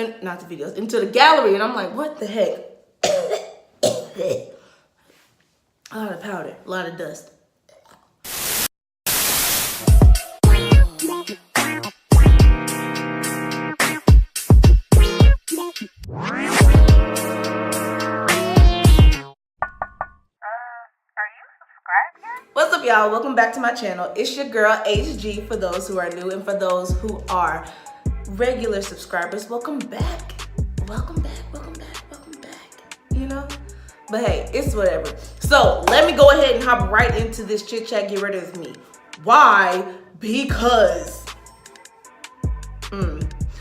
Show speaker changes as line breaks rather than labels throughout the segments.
and not the videos, into the gallery, and I'm like, what the heck? A lot of powder, a lot of dust. What's up, y'all? Welcome back to my channel. It's your girl HG for those who are new, and for those who are regular subscribers, welcome back. Welcome back, welcome back, welcome back. You know? But hey, it's whatever. So let me go ahead and hop right into this chit chat, get rid of me. Why? Because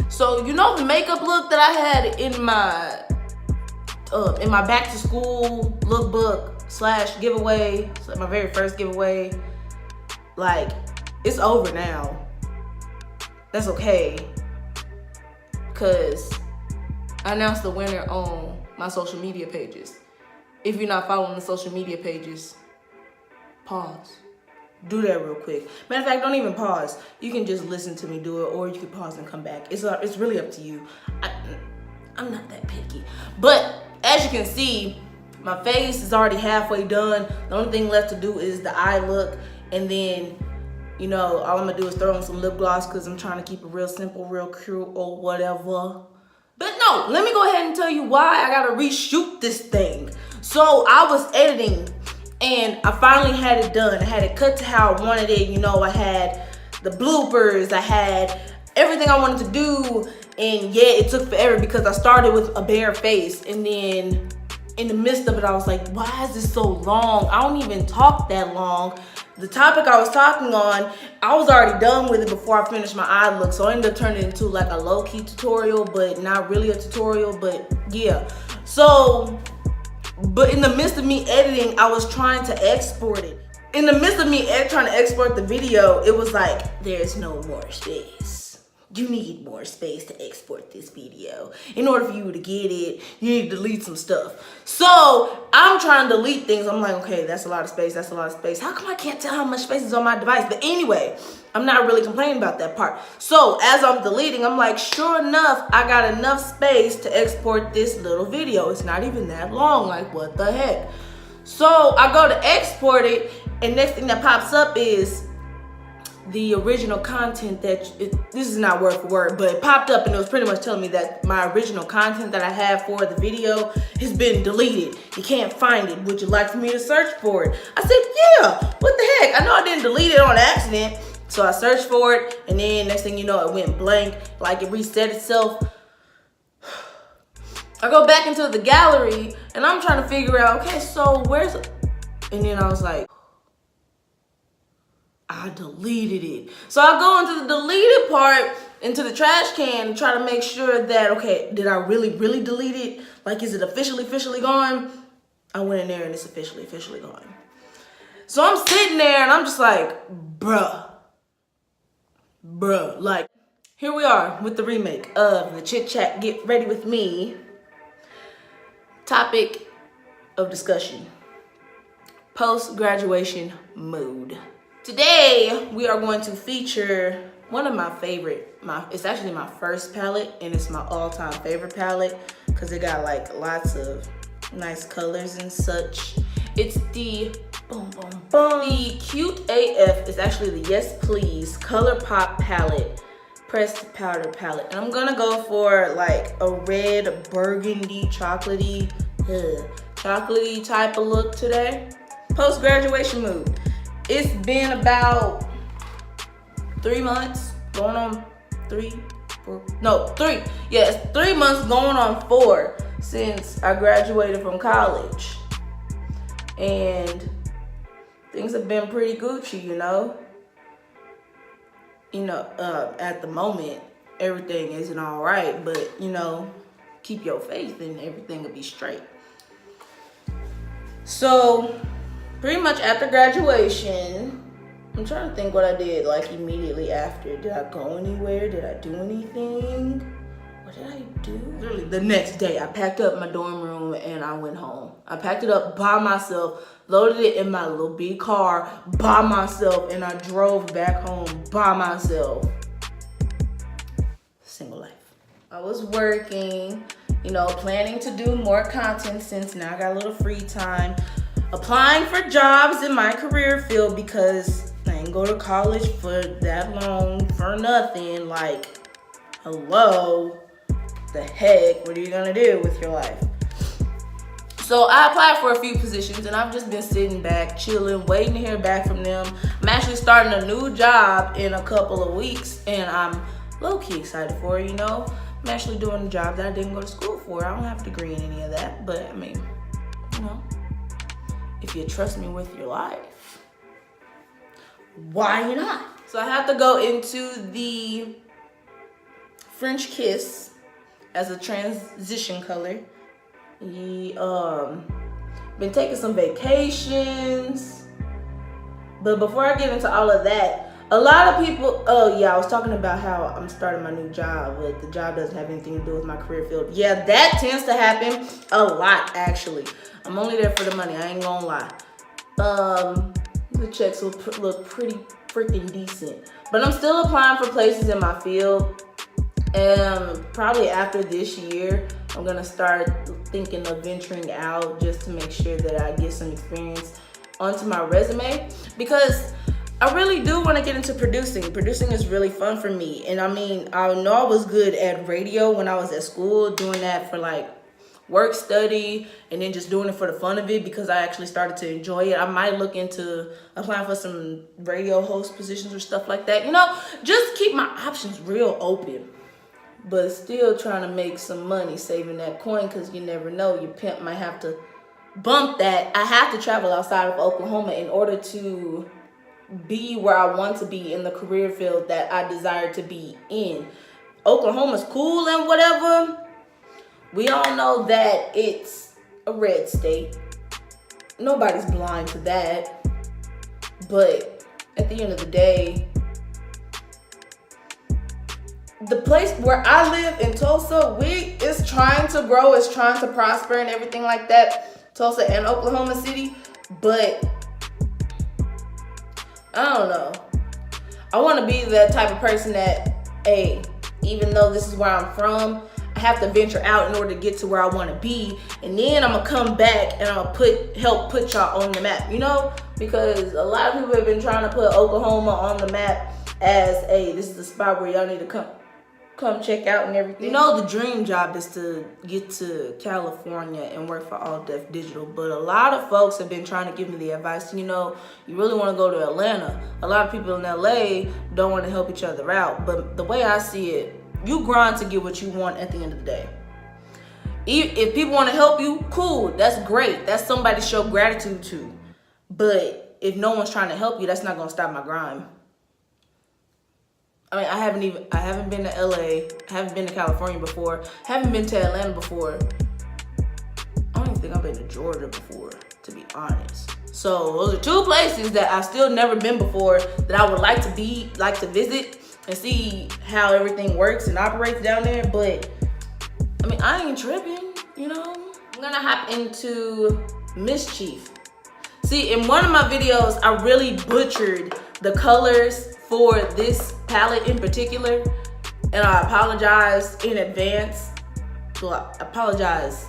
so you know the makeup look that I had in my back to school lookbook / giveaway, so my very first giveaway, like, it's over now. That's okay, because I announced the winner on my social media pages. If you're not following the social media pages, pause. Do that real quick. Matter of fact, don't even pause. You can just listen to me do it, or you can pause and come back. It's really up to you. I'm not that picky. But as you can see, my face is already halfway done. The only thing left to do is the eye look, and then, you know, all I'm gonna do is throw on some lip gloss because I'm trying to keep it real simple, real cute, or whatever. But no, let me go ahead and tell you why I gotta reshoot this thing. So I was editing, and I finally had it done. I had it cut to how I wanted it. You know, I had the bloopers, I had everything I wanted to do, and yeah, it took forever because I started with a bare face, and then in the midst of it, I was like, why is this so long? I don't even talk that long. The topic I was talking on, I was already done with it before I finished my eye look, so I ended up turning it into like a low-key tutorial, but not really a tutorial, but yeah. So, but in the midst of me editing, I was trying to export it. In the midst of me trying to export the video, it was like, there's no more space. You need more space to export this video. In order for you to get it, you need to delete some stuff. So I'm trying to delete things. I'm like, okay, that's a lot of space, that's a lot of space. How come I can't tell how much space is on my device? But anyway, I'm not really complaining about that part. So as I'm deleting, I'm like, sure enough, I got enough space to export this little video. It's not even that long, like what the heck? So I go to export it, and next thing that pops up is the original content that, this is not word for word, but it popped up and it was pretty much telling me that my original content that I had for the video has been deleted. You can't find it. Would you like for me to search for it? I said, yeah, what the heck? I know I didn't delete it on accident. So I searched for it, and then next thing you know, it went blank, like it reset itself. I go back into the gallery and I'm trying to figure out, okay, so where's, and then I was like, I deleted it. So I go into the deleted part, into the trash can, and try to make sure that, okay, did I really delete it? Like, is it officially gone? I went in there and it's officially gone. So I'm sitting there and I'm just like, bruh, like, here we are with the remake of the Chit Chat Get Ready With Me. Topic of discussion: post-graduation mood. Today, we are going to feature one of my favorite, it's actually my first palette, and it's my all-time favorite palette because it got like lots of nice colors and such. It's the the Cute AF. It's actually the Yes Please Color Pop palette, pressed powder palette. And I'm gonna go for like a red burgundy chocolatey type of look today. Post-graduation mood. It's been about 3 months, going on 3, 4, no, 3. Yeah, it's 3 months going on 4 since I graduated from college. And things have been pretty Gucci, you know. At the moment, everything isn't all right, but, you know, keep your faith and everything will be straight. So, pretty much after graduation, I'm trying to think what I did like immediately after. Did I go anywhere? Did I do anything? What did I do? Literally the next day, I packed up my dorm room and I went home. I packed it up by myself, loaded it in my little big car by myself, and I drove back home by myself. Single life. I was working, you know, planning to do more content since now I got a little free time. Applying for jobs in my career field because I ain't go to college for that long for nothing. Like, hello, the heck, what are you gonna do with your life? So I applied for a few positions and I've just been sitting back, chilling, waiting to hear back from them. I'm actually starting a new job in a couple of weeks and I'm low-key excited for it, you know. I'm actually doing a job that I didn't go to school for. I don't have a degree in any of that, but I mean, you know, if you trust me with your life, why not? So I have to go into the French kiss as a transition color. Been taking some vacations, but before I get into all of that, a lot of people, oh yeah, I was talking about how I'm starting my new job, but the job doesn't have anything to do with my career field. Yeah, that tends to happen a lot, actually. I'm only there for the money, I ain't gonna lie. The checks will look pretty freaking decent, but I'm still applying for places in my field. And probably after this year, I'm gonna start thinking of venturing out just to make sure that I get some experience onto my resume, because I really do want to get into producing. Producing is really fun for me. And I mean, I know I was good at radio when I was at school, doing that for like work study and then just doing it for the fun of it because I actually started to enjoy it. I might look into applying for some radio host positions or stuff like that. You know, just keep my options real open. But still trying to make some money saving that coin, because you never know, your pimp might have to bump that. I have to travel outside of Oklahoma in order to be where I want to be in the career field that I desire to be in. Oklahoma's cool and whatever. We all know that it's a red state. Nobody's blind to that. But at the end of the day, the place where I live in Tulsa, is trying to grow, is trying to prosper and everything like that. Tulsa and Oklahoma City. But I don't know. I want to be that type of person that, hey, even though this is where I'm from, I have to venture out in order to get to where I want to be. And then I'm going to come back and I'm going to help put y'all on the map, you know? Because a lot of people have been trying to put Oklahoma on the map as, hey, this is the spot where y'all need to come check out and everything. You know, the dream job is to get to California and work for All Def Digital, but a lot of folks have been trying to give me the advice, you know, you really want to go to Atlanta. A lot of people in LA don't want to help each other out, but the way I see it, you grind to get what you want at the end of the day. If people want to help you, cool, that's great. That's somebody to show gratitude to. But if no one's trying to help you, that's not going to stop my grind. I mean, I haven't been to LA, I haven't been to California before, haven't been to Atlanta before. I don't even think I've been to Georgia before, to be honest. So those are two places that I've still never been before that I would like to visit and see how everything works and operates down there. But I mean, I ain't tripping, you know? I'm gonna hop into Mischief. See, in one of my videos, I really butchered the colors for this palette in particular, and I apologize in advance. So I apologize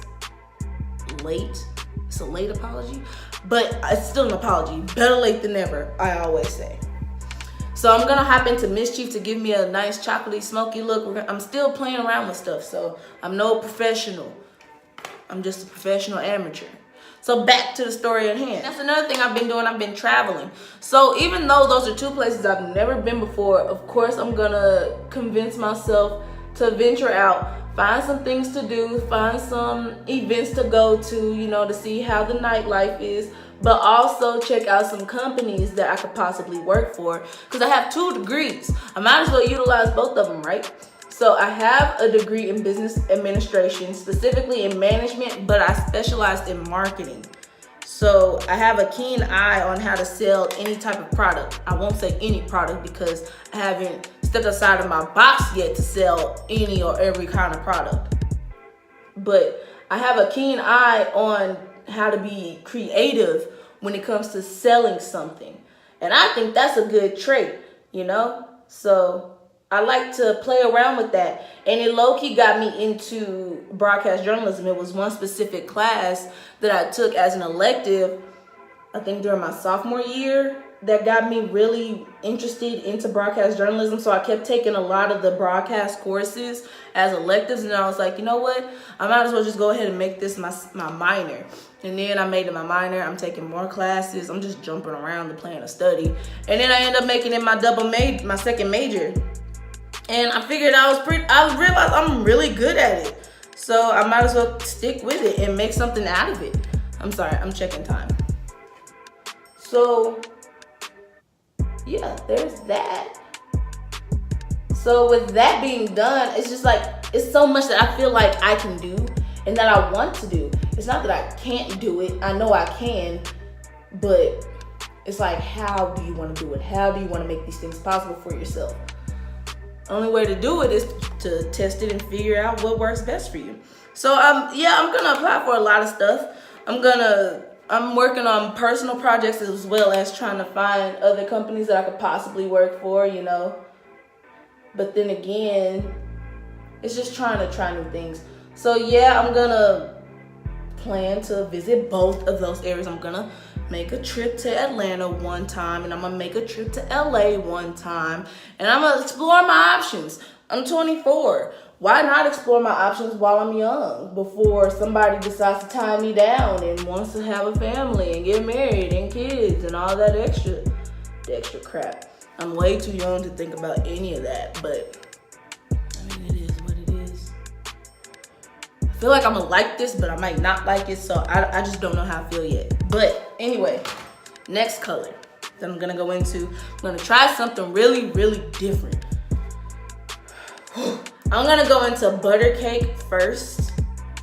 late. It's a late apology, but it's still an apology. Better late than never, I always say. So I'm gonna hop into Mischief to give me a nice chocolatey, smoky look. I'm still playing around with stuff, so I'm no professional. I'm just a professional amateur. So back to the story at hand. That's another thing I've been doing. I've been traveling. So even though those are two places I've never been before, of course I'm gonna convince myself to venture out, find some things to do, find some events to go to, you know, to see how the nightlife is, but also check out some companies that I could possibly work for, because I have 2 degrees. I might as well utilize both of them, right? So I have a degree in business administration, specifically in management, but I specialized in marketing. So I have a keen eye on how to sell any type of product. I won't say any product because I haven't stepped outside of my box yet to sell any or every kind of product. But I have a keen eye on how to be creative when it comes to selling something. And I think that's a good trait, you know? So I like to play around with that. And it low-key got me into broadcast journalism. It was one specific class that I took as an elective, I think during my sophomore year, that got me really interested into broadcast journalism. So I kept taking a lot of the broadcast courses as electives, and I was like, you know what? I might as well just go ahead and make this my minor. And then I made it my minor. I'm taking more classes. I'm just jumping around the plan of study. And then I end up making it my second major. And I figured I realized I'm really good at it. So I might as well stick with it and make something out of it. I'm sorry, I'm checking time. So yeah, there's that. So with that being done, it's just like, it's so much that I feel like I can do and that I want to do. It's not that I can't do it. I know I can, but it's like, how do you want to do it? How do you want to make these things possible for yourself? The only way to do it is to test it and figure out what works best for you. So yeah, I'm gonna apply for a lot of stuff. I'm working on personal projects as well as trying to find other companies that I could possibly work for, you know. But then again, it's just trying to try new things. So yeah, I'm gonna plan to visit both of those areas. I'm gonna make a trip to Atlanta one time, and I'm gonna make a trip to LA one time, and I'm gonna explore my options. I'm 24. Why not explore my options while I'm young before somebody decides to tie me down and wants to have a family and get married and kids and all that extra crap? I'm way too young to think about any of that, but I mean, it is what it is. I feel like I'm gonna like this, but I might not like it, so I just don't know how I feel yet. But anyway, next color that I'm gonna go into, I'm gonna try something really, really different. I'm gonna go into butter cake first,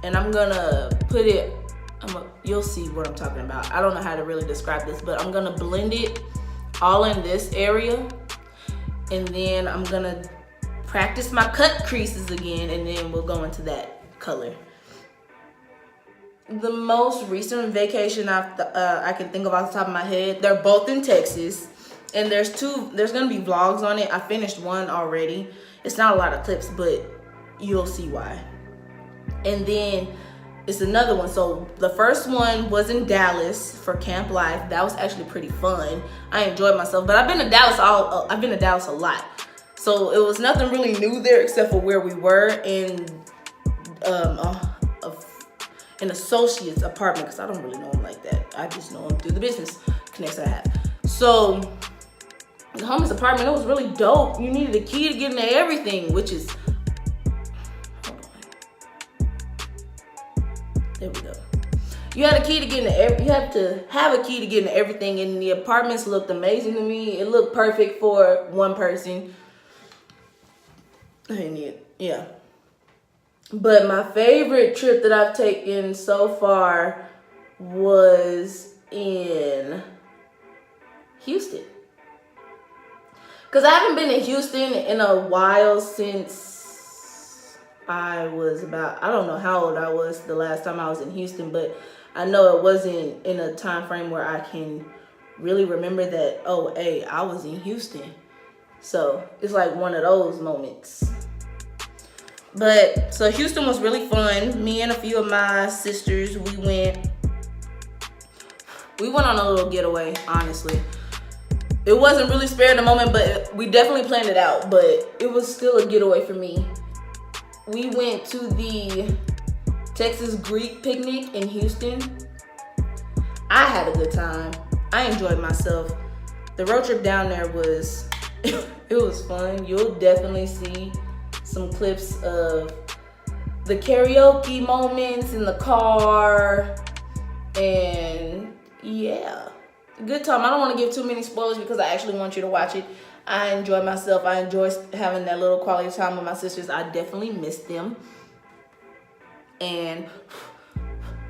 and I'm gonna put it, you'll see what I'm talking about. I don't know how to really describe this, but I'm gonna blend it all in this area, and then I'm gonna practice my cut creases again, and then we'll go into that color. The most recent vacation I can think of off the top of my head, they're both in Texas, and there's gonna be vlogs on it. I finished one already. It's not a lot of clips, but you'll see why. And then it's another one. So the first one was in Dallas for Camp Life. That was actually pretty fun. I enjoyed myself, but I've been to Dallas a lot. So it was nothing really new there except for where we were in an associate's apartment, because I don't really know him like that. I just know him through the business connects I have. So the homie's apartment, it was really dope. You needed a key to get into everything, which is, hold on. There we go. You had a key to get into you had to have a key to get into everything, and the apartments looked amazing to me. It looked perfect for one person. Yeah. But my favorite trip that I've taken so far was in Houston. Because I haven't been in Houston in a while, since I was about, I don't know how old I was the last time I was in Houston, but I know it wasn't in a time frame where I can really remember that, oh, hey, I was in Houston. So it's like one of those moments. But so Houston was really fun. Me and a few of my sisters, we went on a little getaway, honestly. It wasn't really spare in the moment, but we definitely planned it out. But it was still a getaway for me. We went to the Texas Greek picnic in Houston. I had a good time. I enjoyed myself. The road trip down there was, it was fun. You'll definitely see some clips of the karaoke moments in the car. And yeah, good time. I don't want to give too many spoilers because I actually want you to watch it. I enjoyed myself. I enjoyed having that little quality time with my sisters. I definitely missed them. And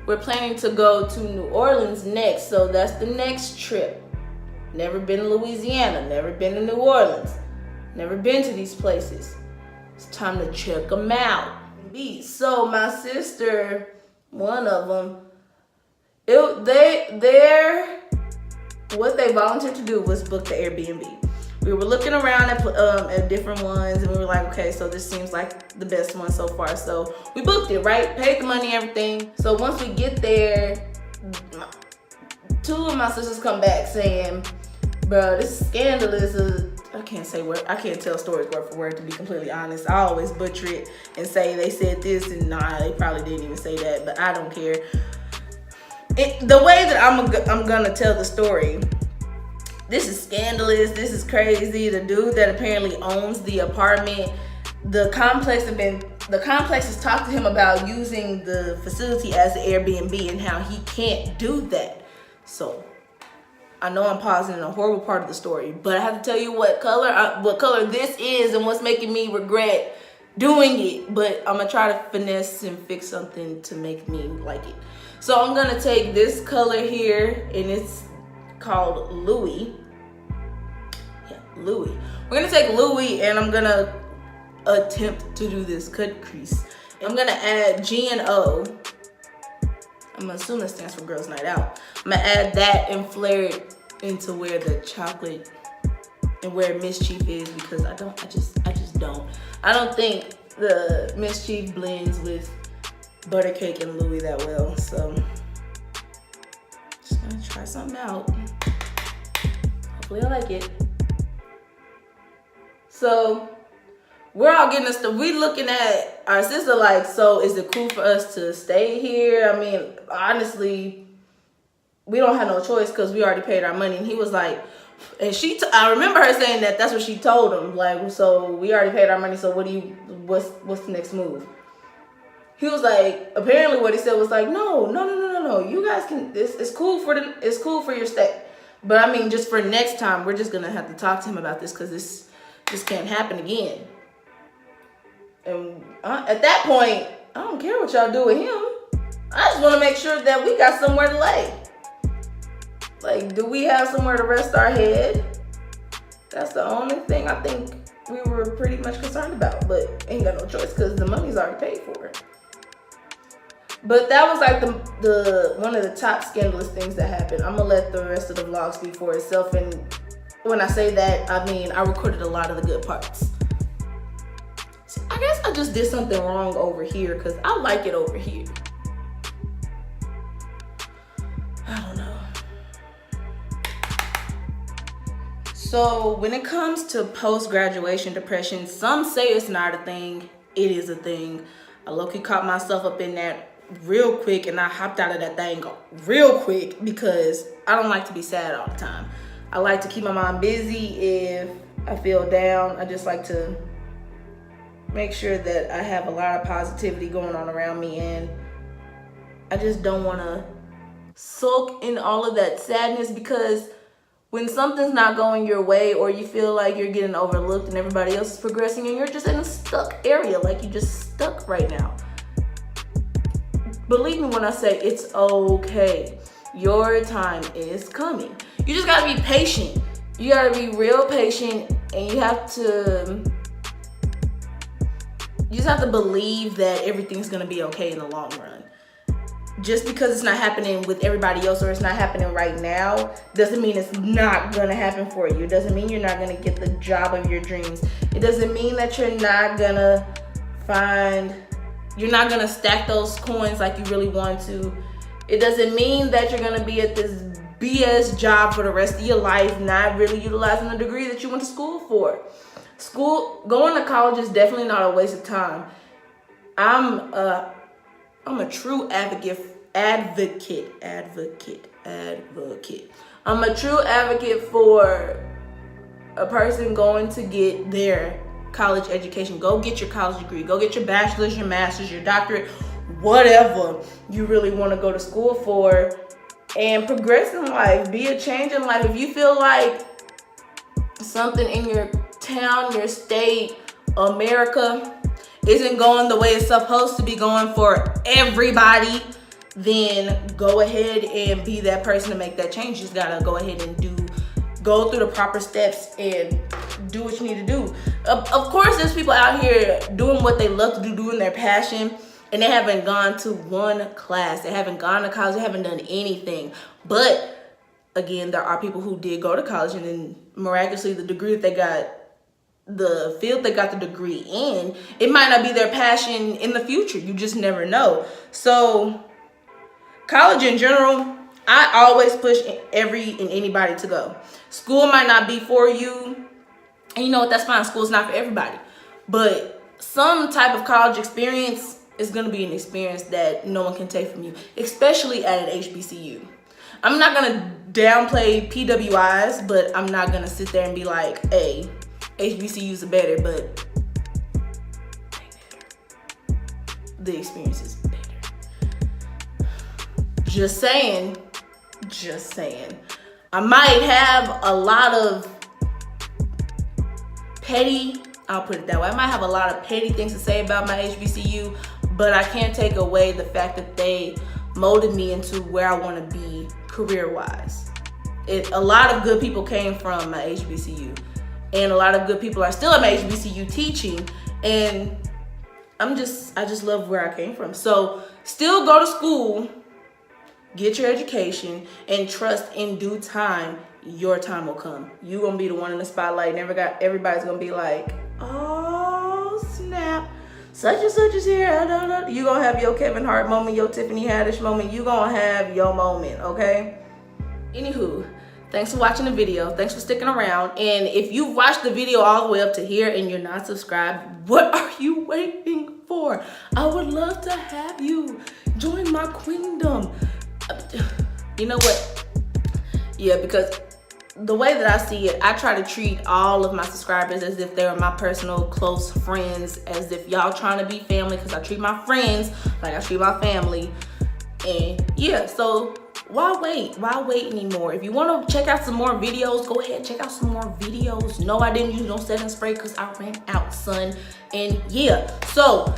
we're planning to go to New Orleans next. So that's the next trip. Never been to Louisiana. Never been to New Orleans. Never been to these places. It's time to check them out. So my sister, one of them, what they volunteered to do was book the Airbnb. We were looking around at different ones, and we were like, okay, so this seems like the best one so far. So we booked it, right? Paid the money, everything. So once we get there, 2 of my sisters come back saying, bro, this is scandalous. I can't tell stories word for word, to be completely honest. I always butcher it and say they said this, and nah, they probably didn't even say that, but I don't care. The way that I'm gonna tell the story, this is scandalous, this is crazy. The dude that apparently owns the apartment, the complex has talked to him about using the facility as an Airbnb and how he can't do that. So I know I'm pausing in a horrible part of the story, but I have to tell you what color this is and what's making me regret doing it. But I'm gonna try to finesse and fix something to make me like it. So I'm gonna take this color here, and it's called Louis. Yeah, Louis. We're gonna take Louis, and I'm gonna attempt to do this cut crease. I'm gonna add G and O. I'm gonna assume that stands for Girls Night Out. I'm gonna add that and flare it into where the chocolate and where Mischief is, because I just don't. I don't think the Mischief blends with Buttercake and Louis that well. So just gonna try something out. Hopefully I like it. So we're all getting us. We looking at our sister like, so is it cool for us to stay here? I mean, honestly, we don't have no choice because we already paid our money. And he was like, and I remember her saying that's what she told him. Like, so we already paid our money. So what's the next move? He was like, apparently what he said was like, no. You guys can. It's cool for your stay. But I mean, just for next time, we're just gonna have to talk to him about this because this can't happen again. And at that point, I don't care what y'all do with him. I just want to make sure that we got somewhere to lay. Like, do we have somewhere to rest our head? That's the only thing I think we were pretty much concerned about. But ain't got no choice because the money's already paid for. But that was like the one of the top scandalous things that happened. I'm gonna let the rest of the vlog speak for itself. And when I say that, I mean I recorded a lot of the good parts. I guess I just did something wrong over here because I like it over here. I don't know. So when it comes to post-graduation depression, some say it's not a thing. It is a thing. I low-key caught myself up in that real quick, and I hopped out of that thing real quick because I don't like to be sad all the time. I like to keep my mind busy. If I feel down, I just like to make sure that I have a lot of positivity going on around me, and I just don't want to sulk in all of that sadness, because when something's not going your way or you feel like you're getting overlooked and everybody else is progressing and you're just in a stuck area, like you're just stuck right now, believe me when I say it's okay. Your time is coming. You just gotta be patient. You gotta be real patient, and you just have to believe that everything's gonna be okay in the long run. Just because it's not happening with everybody else or it's not happening right now doesn't mean it's not gonna happen for you. It doesn't mean you're not gonna get the job of your dreams. It doesn't mean that you're not gonna stack those coins like you really want to. It doesn't mean that you're gonna be at this BS job for the rest of your life, not really utilizing the degree that you went to school for. Going to college is definitely not a waste of time. I'm a true advocate. I'm a true advocate for a person going to get their college education. Go get your college degree. Go get your bachelor's, your master's, your doctorate, whatever you really want to go to school for, and progress in life. Be a change in life. If you feel like something in your town, your state, America isn't going the way it's supposed to be going for everybody, then go ahead and be that person to make that change. You just gotta go ahead and go through the proper steps and do what you need to do. Of course, there's people out here doing what they love to do, doing their passion, and they haven't gone to one class. They haven't gone to college. They haven't done anything. But again, there are people who did go to college and then miraculously the degree that they got, the field they got the degree in, it might not be their passion in the future. You just never know. So college in general, I always push every and anybody to go. School might not be for you, and you know what, that's fine. School's not for everybody, but some type of college experience is going to be an experience that no one can take from you, especially at an HBCU. I'm not going to downplay PWIs, but I'm not going to sit there and be like, hey, HBCUs are better, but the experience is better. Just saying. I might have a lot of petty, I'll put it that way, I might have a lot of petty things to say about my HBCU, but I can't take away the fact that they molded me into where I want to be career-wise. A lot of good people came from my HBCU, and a lot of good people are still at my HBCU teaching, and I just love where I came from. So still go to school, get your education, and trust in due time, your time will come. You're going to be the one in the spotlight. Everybody's going to be like, oh, snap. Such and such is here. You're going to have your Kevin Hart moment, your Tiffany Haddish moment. You're going to have your moment, okay? Anywho, thanks for watching the video. Thanks for sticking around. And if you've watched the video all the way up to here and you're not subscribed, what are you waiting for? I would love to have you join my queendom. You know what? Yeah, because the way that I see it, I try to treat all of my subscribers as if they were my personal close friends, as if y'all trying to be family, because I treat my friends like I treat my family. And yeah, so why wait? Why wait anymore? If you want to check out some more videos, go ahead, check out some more videos. No, I didn't use no setting spray because I ran out, son. And yeah, so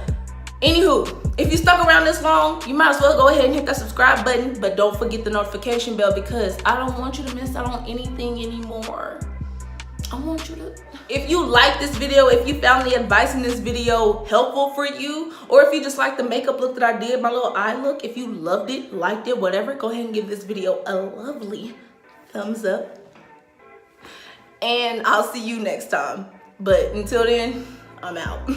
anywho, if you stuck around this long, you might as well go ahead and hit that subscribe button, but don't forget the notification bell, because I don't want you to miss out on anything anymore. I want you to, if you like this video, if you found the advice in this video helpful for you, or if you just like the makeup look that I did, my little eye look, if you loved it, liked it, whatever, go ahead and give this video a lovely thumbs up. And I'll see you next time. But until then, I'm out.